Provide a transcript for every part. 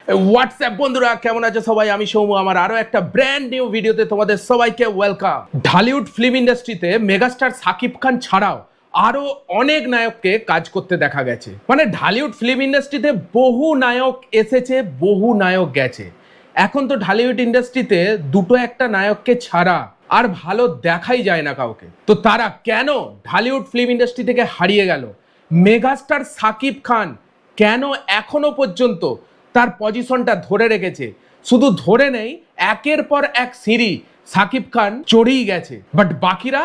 WhatsApp বন্ধুরা, কেমন আছে সবাই? আমি সৌম্য, আমার আরো একটা ব্র্যান্ড নিউ ভিডিওতে তোমাদের সবাইকে ওয়েলকাম। ঢালিউড ফিল্ম ইন্ডাস্ট্রিতে মেগাস্টার সাকিব খান ছাড়াও আরো অনেক নায়ককে কাজ করতে দেখা গেছে। মানে ঢালিউড ফিল্ম ইন্ডাস্ট্রিতে বহু নায়ক এসেছে, বহু নায়ক গেছে। এখন তো ঢালিউড ইন্ডাস্ট্রিতে দুটো একটা নায়ককে ছাড়া আর ভালো দেখাই যায় না কাউকে। তো তারা কেন ঢালিউড ফিল্ম ইন্ডাস্ট্রি থেকে হারিয়ে গেল? মেগাস্টার সাকিব খান কেন এখনো পর্যন্ত তার পজিশনটা ধরে রেখেছে? শুধু ধরে নেই, একের পর এক সিঁড়ি সাকিব খান চড়েই গেছে, বাট বাকিরা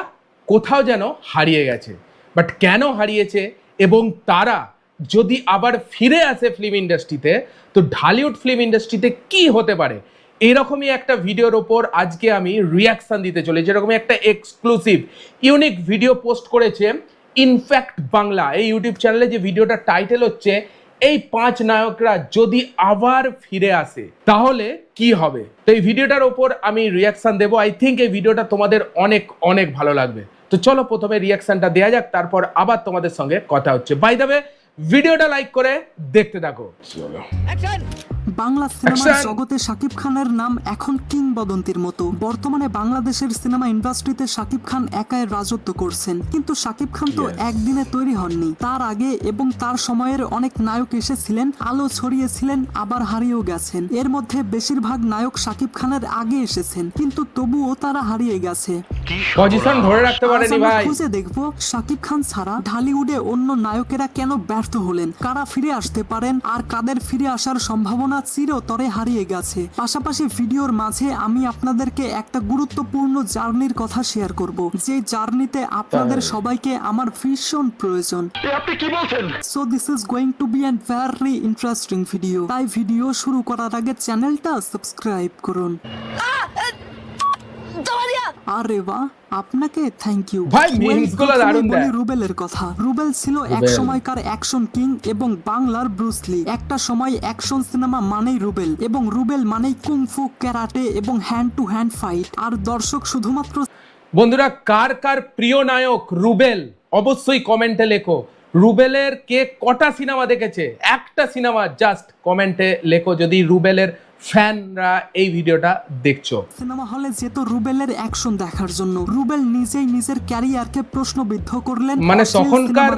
কোথাও যেন হারিয়ে গেছে। বাট কেন হারিয়েছে এবং তারা যদি আবার ফিরে আসে ফিল্ম ইন্ডাস্ট্রিতে, তো ঢালিউড ফিল্ম ইন্ডাস্ট্রিতে কি হতে পারে, এরকমই একটা ভিডিওর ওপর আজকে আমি রিয়াকশন দিতে চলেছি। যেরকমই একটা এক্সক্লুসিভ ইউনিক ভিডিও পোস্ট করেছে ইনফ্যাক্ট বাংলা এই ইউটিউব চ্যানেলে। যে ভিডিওটার টাইটেল হচ্ছে এই 5 নায়করা যদি আবার ফিরে আসে তাহলে কি হবে। তো এই ভিডিওটার ওপর আমি রিয়াকশন দেবো। আই থিঙ্ক এই ভিডিওটা তোমাদের অনেক অনেক ভালো লাগবে। তো চলো প্রথমে রিয়াকশনটা দেওয়া যাক, তারপর আবার তোমাদের সঙ্গে কথা হচ্ছে। বাই দ্য ওয়ে, ভিডিওটা লাইক করে দেখতে থাকো। বাংলা সিনেমার জগতে শাকিব খানের নাম এখন কিংবদন্তির মতো। বর্তমানে বাংলাদেশের সিনেমা ইন্ডাস্ট্রিতে শাকিব খান একাই রাজত্ব করছেন, কিন্তু শাকিব খান তো একদিনে তৈরি হননি। তার আগে এবং তার সময়ের অনেক নায়ক এসেছিলেন, আলো ছড়িয়েছিলেন, আবার হারিয়েও গেছেন। এর মধ্যে বেশিরভাগ নায়ক শাকিব খানের আগে এসেছেন, কিন্তু তবুও তারা হারিয়ে গেছে। পজিশন ধরে রাখতে পারেনি ভাই। খুঁজে দেখবো শাকিব খান ছাড়া ঢালিউডে অন্য নায়কেরা কেন ব্যর্থ হলেন, কারা ফিরে আসতে পারেন, আর কাদের ফিরে আসার সম্ভাবনা চিরতরে হারিয়ে গেছে। পাশাপাশি ভিডিওর মাঝে আমি আপনাদেরকে একটা গুরুত্বপূর্ণ জার্নির কথা শেয়ার করব, যে জার্নিতে আপনাদের সবাইকে আমার ভীষণ প্রয়োজন। আপনি কি বলছেন? So this is going to be an very interesting video. তাই ভিডিও শুরু করার আগে চ্যানেলটা সাবস্ক্রাইব করুন। আরে বাহ, আপনাকে থ্যাংক ইউ ভাই। মিমস গুলো দারুণ দেয়। রুবেলের কথা। রুবেল ছিল এক সময়কার অ্যাকশন কিং এবং বাংলার ব্রুস লি। একটা সময় অ্যাকশন সিনেমা মানেই রুবেল, এবং রুবেল মানেই কুংফু, ক্যারাটে এবং হ্যান্ড টু হ্যান্ড ফাইট। আর দর্শক শুধুমাত্র বন্ধুরা, কার কার প্রিয় নায়ক রুবেল অবশ্যই কমেন্টে লেখো। রুবেলের কে কটা সিনেমা দেখেছে? একটা সিনেমা জাস্ট কমেন্টে লেখো যদি রুবেলের ফ্যানরা এই ভিডিওটা দেখছো। সিনেমা হলে যেত রুবেলের অ্যাকশন দেখার জন্য। রুবেল নিজেই নিজের ক্যারিয়ারকে প্রশ্নবিদ্ধ করলেন। মানে তখনকার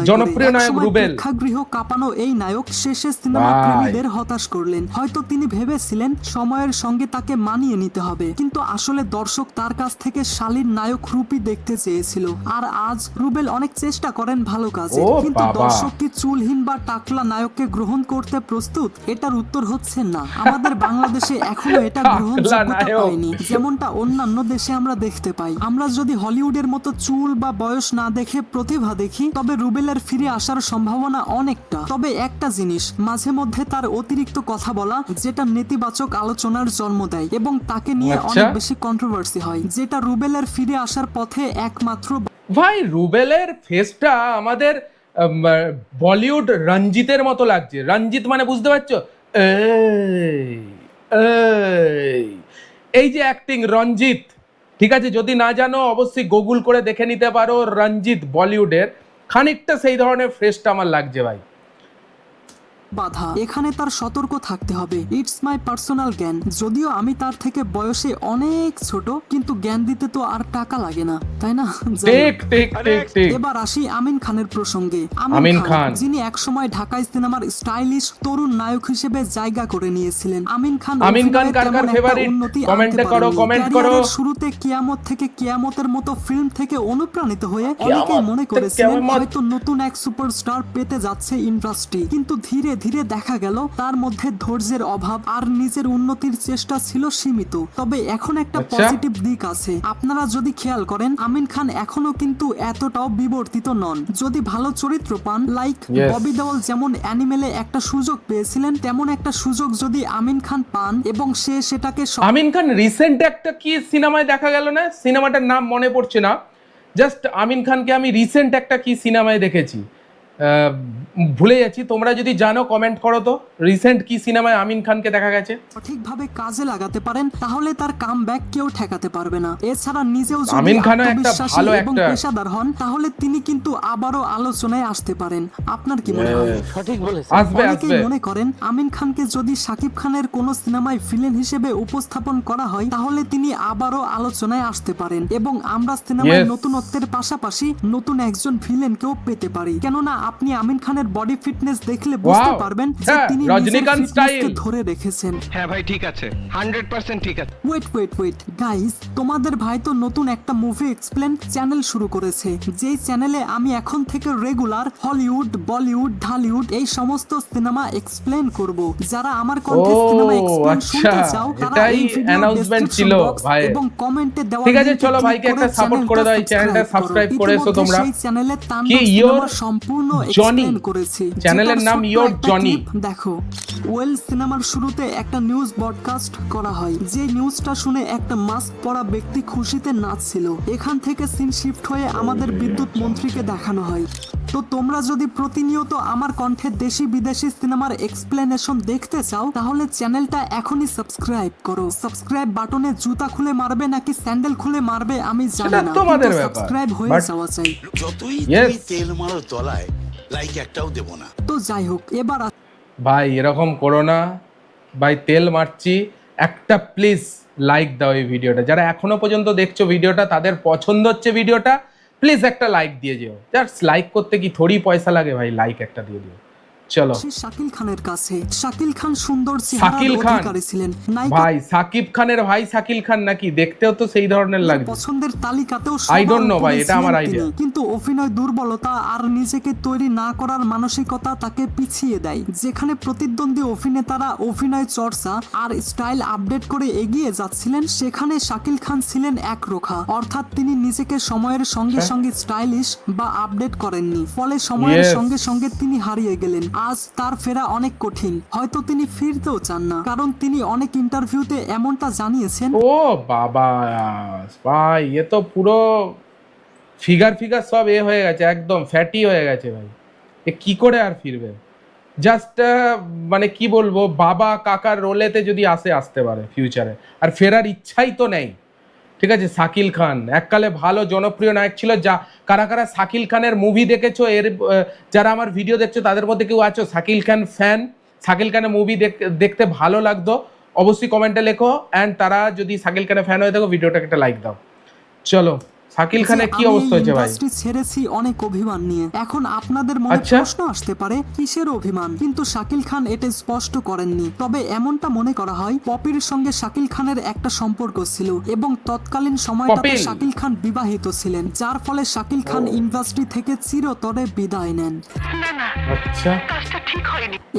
জনপ্রিয় নায়ক রুবেল। প্রেক্ষাগৃহ কাঁপানো এই নায়ক শেষে সিনেমা প্রেমীদের হতাশ করলেন। হয়তো তিনি ভেবেছিলেন সময়ের সঙ্গে তাকে মানিয়ে নিতে হবে, কিন্তু আসলে দর্শক তার কাছ থেকে শালীন নায়ক রূপী দেখতে চেয়েছিল। আর আজ রুবেল অনেক চেষ্টা করেন ভালো কাজে, কিন্তু দর্শক কি চুলহীন বা টাকলা নায়ককে গ্রহণ করতে প্রস্তুত? এটার উত্তর হচ্ছে না। আমাদের বাংলাদেশে এখনো এটা গ্রহণযোগ্যতা পায়নি, যেমনটা অন্যান্য দেশে আমরা দেখতে পাই। আমরা যদি হলিউডের মতো চুল বা বয়স না দেখে প্রতিভা দেখি, তবে রুবেলের ফিরে আসার সম্ভাবনা অনেকটা। তবে একটা জিনিস, মাঝে মধ্যে তার অতিরিক্ত কথা বলা, যেটা নেতিবাচক আলোচনার জন্ম দেয় এবং তাকে নিয়ে অনেক বেশি কন্ট্রোভার্সি হয়, যেটা রুবেলের ফিরে আসার পথে একমাত্র। ভাই, রুবেলের ফেসটা আমাদের বলিউড রঞ্জিতের মতো লাগছে। রঞ্জিত মানে বুঝতে পারছো? এই যে অ্যাক্টিং রঞ্জিত, ঠিক আছে? যদি না জানো অবশ্যই গুগল করে দেখে নিতে পারো। রঞ্জিত বলিউডের, খানিকটা সেই ধরনের ফেসটা আমার লাগছে ভাই। বাধা এখানে তার সতর্ক থাকতে হবে। ইটস মাই পার্সোনাল জ্ঞান। যদিও আমি তার থেকে বয়সে অনেক ছোট, কিন্তু জ্ঞান দিতে তো আর টাকা লাগে না, তাই না? ঠিক ঠিক ঠিক ঠিক। এবার আসি আমিন খানের প্রসঙ্গে। আমিন খান, যিনি একসময় ঢাকায় সিনেমার স্টাইলিশ তরুণ নায়ক হিসেবে জায়গা করে নিয়েছিলেন। আমিন খান কার কার ফেভারিট? কমেন্টে করো, কমেন্ট করো। শুরুতে কিয়ামত থেকে কিয়ামতের মতো ফিল্ম থেকে অনুপ্রাণিত হয়ে অনেকে মনে করেছিলেন হয়তো নতুন এক সুপারস্টার পেতে যাচ্ছে ইন্ডাস্ট্রি, কিন্তু ধীরে ধীরে দেখা গেল তার মধ্যে ধৈর্যের অভাব আর নিজের উন্নতির চেষ্টা ছিল সীমিত। তবে এখন একটা পজিটিভ দিক আছে। আপনারা যদি খেয়াল করেন, আমিন খান এখনো কিন্তু এতটাও বিবর্তিত নন। যদি ভালো চরিত্র পান, লাইক ববি দেওল যেমন অ্যানিমেলে একটা সুযোগ পেয়েছিলেন, তেমন একটা সুযোগ যদি আমিন খান পান এবং সে সেটাকে। আমিন খান রিসেন্ট একটা কি সিনেমায় দেখা গেল না, সিনেমাটার নাম মনে পড়ছে না। জাস্ট আমিন খানকে আমি রিসেন্ট একটা কি সিনেমায় দেখেছি, ভুলে যাচ্ছি, তোমরা যদি জানো কমেন্ট করো তো, রিসেন্ট কি সিনেমায় আমিন খানকে দেখা গেছে? সঠিকভাবে কাজে লাগাতে পারেন তাহলে তার কামব্যাক কেউ ঠেকাতে পারবে না। এছাড়া নিজেও যদি আমিন খানও একটা আত্মবিশ্বাসী ভালো এবং actor। পেশাদার হন তাহলে তিনি কিন্তু আবারও আলোচনায় আসতে পারেন। আপনার কি মনে হয়? সঠিক বলেছে। আসবে অনেকেই আসবে। মনে করেন আমিন খানকে যদি শাকিব খানের কোন সিনেমায় ভিলেন হিসেবে উপস্থাপন করা হয় তাহলে তিনি আবারও আলোচনায় আসতে পারেন এবং আমরা সিনেমায় Yes. নতুনত্বের পাশাপাশি নতুন একজন ভিলেনকেও পেতে পারি। কেননা আপনি আমিন খানের বডি ফিটনেস দেখলে বুঝতে Wow! পারবেন যে হ্যাঁ, তিনি নিজের রজনীকান্ত ফিটনেসকে style। ধরে রেখেছেন। হ্যাঁ ভাই ঠিক আছে, 100% ঠিক আছে। ওয়েট গাইস, তোমাদের ভাই তো নতুন একটা মুভি এক্সপ্লেন চ্যানেল শুরু করেছে, যেই চ্যানেলে আমি এখন থেকে রেগুলার হলিউড, বলিউড, ঢালিউড এই সমস্ত সিনেমা এক্সপ্লেন করব। যারা আমার কণ্ঠে ও, সিনেমা এক্সপ্লেন আচ্ছা, শুনতে চাও তারা এটাই এই ভিডিও announcement ডেসক্রিপশন ছিল, বক্স ভাই। এবং কমেন্টে দেওয়া ঠিক আছে, লিংকে চলো ক্লিক ভাইকে একটা করে support করে দাও, এই চ্যানেলটা চ্যানেলটা subscribe করে এসো ইতিমধ্যে তোমরা। সেই চ্যানেলে কি তাণ্ডব Your সিনেমা সম্পূর্ণ Johnny? এক্সপ্লেন করেছি। চ্যানেলের যেটার নাম ছোট্ট Your একটা Johnny। ক্লিপ দেখো। ওয়েল সিনেমার শুরুতে একটা নিউজ ব্রডকাস্ট করা হয়, যে নিউজটা শুনে একটা মাস্ক পরা ব্যক্তি খুশিতে নাচছিল। এখান থেকে সিন শিফট হয়ে আমাদের বিদ্যুৎ মন্ত্রীকে দেখানো হয়। তো তোমরা যদি প্রতিনিয়ত আমার কণ্ঠে দেশি বিদেশি সিনেমার এক্সপ্লেনেশন দেখতে চাও তাহলে চ্যানেলটা এখনই সাবস্ক্রাইব করো। সাবস্ক্রাইব বাটনে জুতা খুলে মারবে নাকি স্যান্ডেল খুলে মারবে আমি জানি সেটা না, তোমাদের কিন্তু ব্যাপার। সাবস্ক্রাইব হয়ে But- যাওয়া চাই। যতই Yes. তুমি তেল মারো তলায়, লাইক একটাও দেব না। তো যাই হোক, এবার ভাই এরকম করো না ভাই, তেল মারছি, একটা প্লিজ লাইক দাও এই ভিডিওটা। যারা এখনো পর্যন্ত দেখছো ভিডিওটা, তাদের পছন্দ হচ্ছে ভিডিওটা, প্লিজ একটা লাইক দিয়ে যেও। জাস্ট লাইক করতে কি থোড়ি পয়সা লাগে ভাই, লাইক একটা দিয়ে দিও। চলো আসি শাকিল খানের কাছে। শাকিল খান সুন্দর শাকিল চেহারার খান? অধিকারী ছিলেন। নায়িকা ভাই সাকিব খানের ভাই শাকিল খান নাকি? দেখতেও তো সেই ধরনের লাগছে। পছন্দের তালিকাতেও I don't know সবার ভাই, উপরে এটা আমার ছিলেন idea। তিনি। কিন্তু অভিনয় দুর্বলতা আর নিজেকে তৈরি না করার মানসিকতা তাকে পিছিয়ে দেয়। যেখানে প্রতিদ্বন্দ্বী অভিনেতারা অভিনয় চর্চা আর স্টাইল আপডেট করে এগিয়ে যাচ্ছিলেন, সেখানে শাকিল খান ছিলেন একরোখা। অর্থাৎ তিনি নিজেকে সময়ের সঙ্গে আচ্ছা। সঙ্গে স্টাইলিশ বা আপডেট করেননি। ফলে সময়ের Yes. সঙ্গে সঙ্গে তিনি হারিয়ে গেলেন। আজ তার ফেরা অনেক কঠিন, হয়তো তিনি ফিরতেও চান না, কারণ তিনি অনেক ইন্টারভিউতে এমনটা জানিয়েছেন। ও বাবা ভাই, এ তো পুরো ফিগার সব এ হয়ে গেছে, একদম ফ্যাটি হয়ে গেছে ভাই। এ কি করে আর ফিরবে? জাস্ট মানে কি বলবো, বাবা কাকার রোলেতে যদি আসতে পারে ফিউচারে, আর ফেরার ইচ্ছাই তো নেই। ঠিক আছে, শাকিল খান এককালে ভালো জনপ্রিয় নায়ক ছিল। যা কারা কারা শাকিল খানের মুভি দেখেছো, এর যারা আমার ভিডিও দেখছো তাদের মধ্যে কেউ আছো শাকিল খান ফ্যান? শাকিল খানের মুভি দেখতে ভালো লাগতো অবশ্যই কমেন্টে লেখো। অ্যান্ড তারা যদি শাকিল খানের ফ্যান হয়ে থাকো, ভিডিওটাকে একটা লাইক দাও। চলো, শাকিল খানের কি অবস্থা হয়েছে ভাই? ইন্ডাস্ট্রি ছেড়েছি অনেক অভিমান নিয়ে। এখন আপনাদের মনে আচ্ছা। প্রশ্ন আসতে পারে কিসের অভিমান, কিন্তু শাকিল খান এটা স্পষ্ট করেননি। তবে এমনটা মনে করা হয় পপির সঙ্গে শাকিল খানের একটা সম্পর্ক ছিল এবং তৎকালীন সময়টাতে কপিল? শাকিল খান বিবাহিত ছিলেন, যার ফলে শাকিল খান ইন্ডাস্ট্রি থেকে চিরতরে বিদায় নেন। আচ্ছা,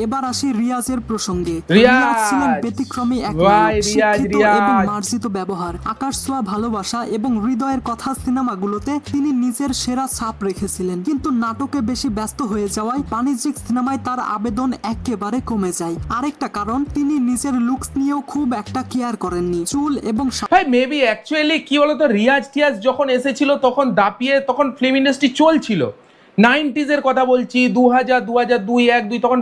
এবার আসি রিয়াজের প্রসঙ্গে। রিয়াজ! ছিলেন ব্যতিক্রমী এক ভাই, নায়ক, রিয়াজ, শিক্ষিত রিয়াজ। এবং মার্জিত ব্যবহার, আকাশ ছোঁয়া ভালোবাসা এবং হৃদয়ের কথা সিনেমাগুলোতে তিনি নিজের সেরা ছাপ রেখেছিলেন। কিন্তু নাটকে বেশি ব্যস্ত হয়ে যাওয়ায় বাণিজ্যিক সিনেমায় তার আবেদন একেবারে কমে যায়। আরেকটা কারণ, তিনি নিজের লুকস নিয়েও খুব একটা কেয়ার করেননি। চুল এবং ভাই মেবি অ্যাকচুয়ালি কি বলতো, রিয়াজ টিয়াজ যখন এসেছিল তখন দাপিয়ে, তখন ফিল্ম ইন্ডাস্ট্রি চলছিল 90s এর কথা বলছি, 2000, 2002, 1-2, তখন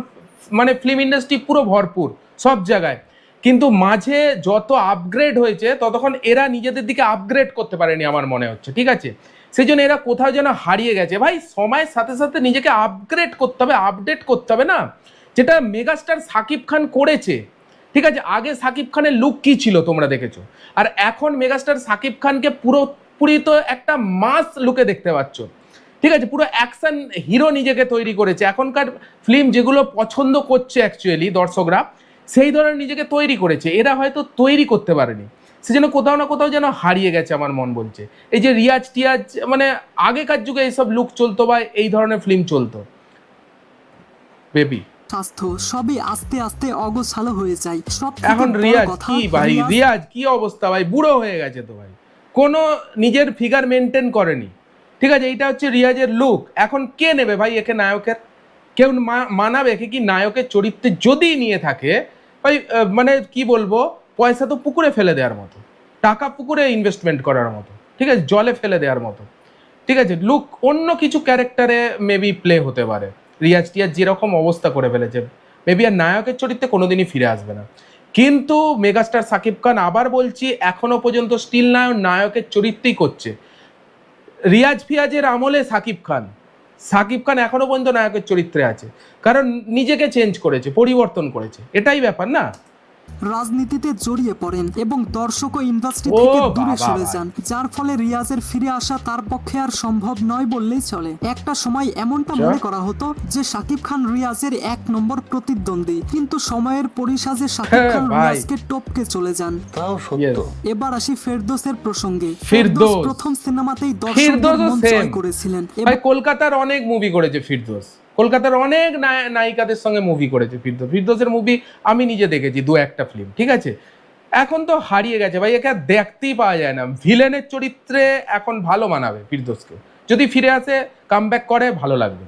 মানে ফিল্ম ইন্ডাস্ট্রি পুরো ভরপুর সব জায়গায়। কিন্তু মাঝে যত আপগ্রেড হয়েছে ততক্ষণ এরা নিজেদের দিকে আপগ্রেড করতে পারেনি আমার মনে হচ্ছে। ঠিক আছে, সেই জন্য এরা কোথাও যেন হারিয়ে গেছে। ভাই সময়ের সাথে সাথে নিজেকে আপগ্রেড করতে হবে, আপডেট করতে হবে না, যেটা মেগাস্টার সাকিব খান করেছে। ঠিক আছে, আগে সাকিব খানের লুক কি ছিল তোমরা দেখেছো, আর এখন মেগাস্টার সাকিব খানকে পুরোপুরি তো একটা মাস লুকে দেখতে পাচ্ছ। ঠিক আছে, পুরো অ্যাকশন হিরো নিজেকে তৈরি করেছে। এখনকার ফিল্ম যেগুলো পছন্দ করছে অ্যাকচুয়ালি দর্শকরা, সেই ধরনের নিজেকে তৈরি করেছে। এরা হয়তো তৈরি করতে পারেনি, সেজন্য কোথাও না কোথাও যেন হারিয়ে গেছে আমার মন বলছে। এই যে রিয়াজ টিয়াজ, মানে আগেকার যুগে এইসব লুক চলতো বা এই ধরনের ফিল্ম চলতো বেবি। স্বাস্থ্য সবই আস্তে আস্তে অগোছালো হয়ে যায়। এখন রিয়াজ কি ভাই, রিয়াজ কি অবস্থা ভাই, বুড়ো হয়ে গেছে তো ভাই, কোনো নিজের ফিগার মেনটেন করেনি। ঠিক আছে, এইটা হচ্ছে রিয়াজের লুক। এখন কে নেবে ভাই একে নায়কের? কেউ মানাবে একে কি নায়কের চরিত্রে যদি নিয়ে থাকে? ভাই মানে কি বলবো, পয়সা তো পুকুরে ফেলে দেওয়ার মতো, টাকা পুকুরে ইনভেস্টমেন্ট করার মতো। ঠিক আছে, জলে ফেলে দেওয়ার মতো। ঠিক আছে, লুক অন্য কিছু ক্যারেক্টারে মেবি প্লে হতে পারে। রিয়াজ টিয়াজ যেরকম অবস্থা করে ফেলেছে, মেবি আর নায়কের চরিত্রে কোনোদিনই ফিরে আসবে না। কিন্তু মেগাস্টার সাকিব খান, আবার বলছি, এখনো পর্যন্ত স্টিল নায়কের চরিত্রই করছে। রিয়াজ ফিয়াজের আমলে সাকিব খান এখনো পর্যন্ত নায়কের চরিত্রে আছে, কারণ নিজেকে চেঞ্জ করেছে, পরিবর্তন করেছে, এটাই ব্যাপার না। রাজনীতিতে জড়িয়ে পড়েন এবং দর্শক ও ইন্ডাস্ট্রি ও থেকে দূরে বাবা সরে ভাই। যান, যার ফলে রিয়াজের ফিরে আসা তার পক্ষে আর সম্ভব নয় বললেই চলে। একটা সময় এমনটা মনে করা হতো যে শাকিব খান রিয়াজের 1 নম্বর প্রতিদ্বন্দ্বী, কিন্তু সময়ের পরিসাজে শাকিব খান ভাই। রিয়াজকে টপকে চলে যান। Yes. এবার আসি ফেরদৌসের প্রসঙ্গে। ফেরদৌস। প্রথম সিনেমাতেই দর্শকদের ফেরদৌসও মন same। জয় করেছিলেন ভাই কলকাতার অনেক মুভি করেছে ফিরদৌস, কলকাতার অনেক নায়িকাদের সঙ্গে মুভি করেছে ফিরদৌসের মুভি আমি নিজে দেখেছি 2-1টা ফিল্ম, ঠিক আছে। এখন তো হারিয়ে গেছে ভাই, একে আর দেখতেই পাওয়া যায় না। ভিলেনের চরিত্রে এখন ভালো মানাবে ফিরদৌসকে, যদি ফিরে আসে কামব্যাক করে ভালো লাগবে।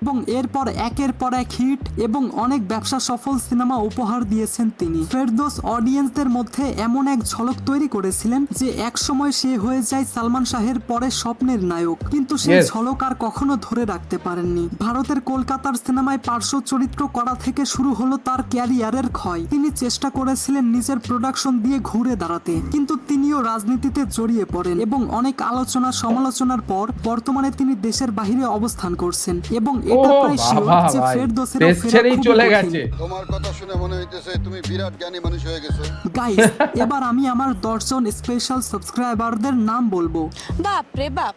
এবং এরপর একের পর এক হিট এবং অনেক ব্যবসা সফল সিনেমা উপহার দিয়েছেন তিনি। ফেরদৌস অডিয়েন্সদের মধ্যে এমন এক ঝলক তৈরি করেছিলেন যে এক সময় সে হয়ে যায় সালমান শাহের পরে স্বপ্নের নায়ক, কিন্তু সেই Yes. ঝলক আর কখনো ধরে রাখতে পারেননি। ভারতের কলকাতার সিনেমায় পার্শ্ব চরিত্র করা থেকে শুরু হলো তার ক্যারিয়ারের ক্ষয়। তিনি চেষ্টা করেছিলেন নিজের প্রোডাকশন দিয়ে ঘুরে দাঁড়াতে, কিন্তু তিনিও রাজনীতিতে জড়িয়ে পড়েন এবং অনেক আলোচনা সমালোচনার পর বর্তমানে তিনি দেশের বাইরে অবস্থান করছেন এবং ও এটা প্রায় শিওর বাবা যে ভাই, ফেরদৌসেরও দেশ ফেরা ছেড়েই খুবই চলে কঠিন। গেছে। তোমার কথা শুনে মনে হইতেছে তুমি বিরাট জ্ঞানী মানুষ হয়ে গেছো। গাইস, এবার আমি আমার 10 জন স্পেশাল সাবস্ক্রাইবারদের নাম বলবো। বাপ রে বাপ,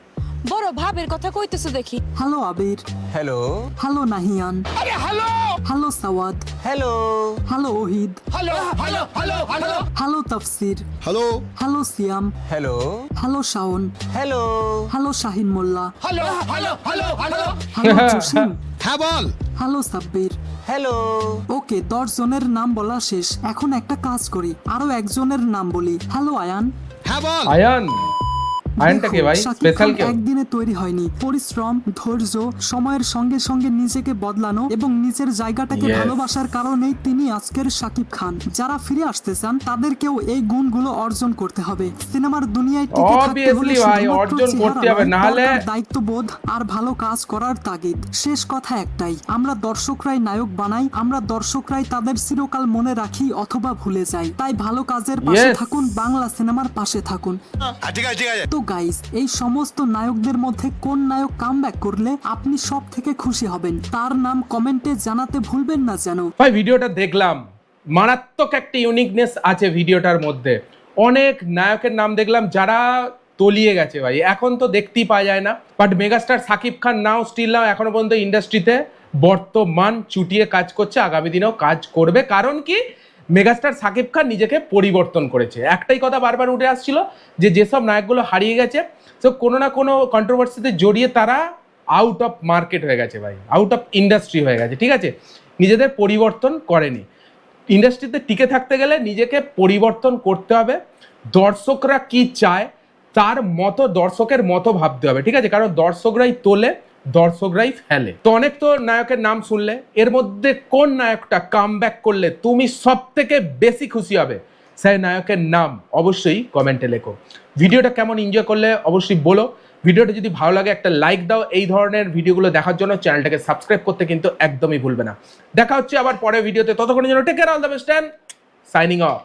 বড় ভাবের কথা কইতেছো দেখি। Hello Abir, hello hello Nahiyan, hello Sawad, hello hello Ohid, hello Tafsir, hello hello Siam, hello hello Shaon, hello hello Shahin Molla, hello Jasim, হ্যাঁ বল। হ্যালো সাব্বির। হ্যালো ওকে, 10 জনের নাম বলা শেষ। এখন একটা কাজ করি, আরো একজনের নাম বলি। হ্যালো আয়ান। হ্যাঁ বল। আয়নটা কে ভাই? দেখুন, শাকিব স্পেশাল খান কেউ? একদিনে তৈরি হয়নি। পরিশ্রম, ধৈর্য, সময়ের সঙ্গে সঙ্গে নিজেকে বদলানো এবং নিজের জায়গাটাকে Yes. ভালোবাসার কারণেই তিনি আজকের শাকিব খান। যারা ফিরে আসতে চান তাদেরকেও এই গুণগুলো অর্জন করতে হবে। সিনেমার দুনিয়ায় টিকে থাকতে হলে Obviously ভাই, শুধুমাত্র অর্জন চেহারা করতে হবে, নয়, নাহলে- দরকার দায়িত্ববোধ আর ভালো কাজ করার তাগিদ। শেষ কথা একটাই, আমরা দর্শকরাই নায়ক বানাই, আমরা দর্শকরাই তাদের চিরকাল মনে রাখি অথবা ভুলে যাই। তাই ভালো কাজের পাশে Yes. থাকুন, বাংলা সিনেমার পাশে থাকুন। ঠিক আছে ঠিক আছে। তো গাইস, এই সমস্ত নায়কদের মধ্যে কোন নায়ক কামব্যাক করলে আপনি সব থেকে খুশি হবেন তার নাম কমেন্টে জানাতে ভুলবেন না যেন। ভাই ভিডিওটা দেখলাম, মারাত্মক একটা ইউনিকনেস আছে ভিডিওটার মধ্যে। অনেক নায়কের নাম দেখলাম যারা তলিয়ে গেছে ভাই, এখন তো দেখতেই পাওয়া যায় না। But megastar Shakib Khan still এখনো পর্যন্ত ইন্ডাস্ট্রিতে বর্তমান চুটিয়ে কাজ করছে, আগামী দিনেও কাজ করবে। কারণ কি, মেগাস্টার সাকিব খান নিজেকে পরিবর্তন করেছে। একটাই কথা বারবার উঠে আসছিল যে যেসব নায়কগুলো হারিয়ে গেছে, তো কোনো না কোনো কন্ট্রোভার্সিতে জড়িয়ে তারা আউট অফ মার্কেট হয়ে গেছে ভাই, আউট অফ ইন্ডাস্ট্রি হয়ে গেছে, ঠিক আছে। নিজেদের পরিবর্তন করেনি। ইন্ডাস্ট্রিতে টিকে থাকতে গেলে নিজেকে পরিবর্তন করতে হবে। দর্শকরা কি চায় তার মতো, দর্শকের মতো ভাবতে হবে, ঠিক আছে। কারণ দর্শকরাই তোলে, দর্শকরাই ফেলে। তো অনেক তো নায়কের নাম শুনলে, এর মধ্যে কোন নায়কটা কামব্যাক করলে তুমি সব থেকে বেশি খুশি হবে, সেই নায়কের নাম অবশ্যই কমেন্টে লেখো। ভিডিওটা কেমন এনজয় করলে অবশ্যই বলো। ভিডিওটা যদি ভালো লাগে একটা লাইক দাও। এই ধরনের ভিডিওগুলো দেখার জন্য চ্যানেলটাকে সাবস্ক্রাইব করতে কিন্তু একদমই ভুলবে না। দেখা হচ্ছে আবার পরের ভিডিওতে, ততক্ষণের জন্য take care, all the best and signing of.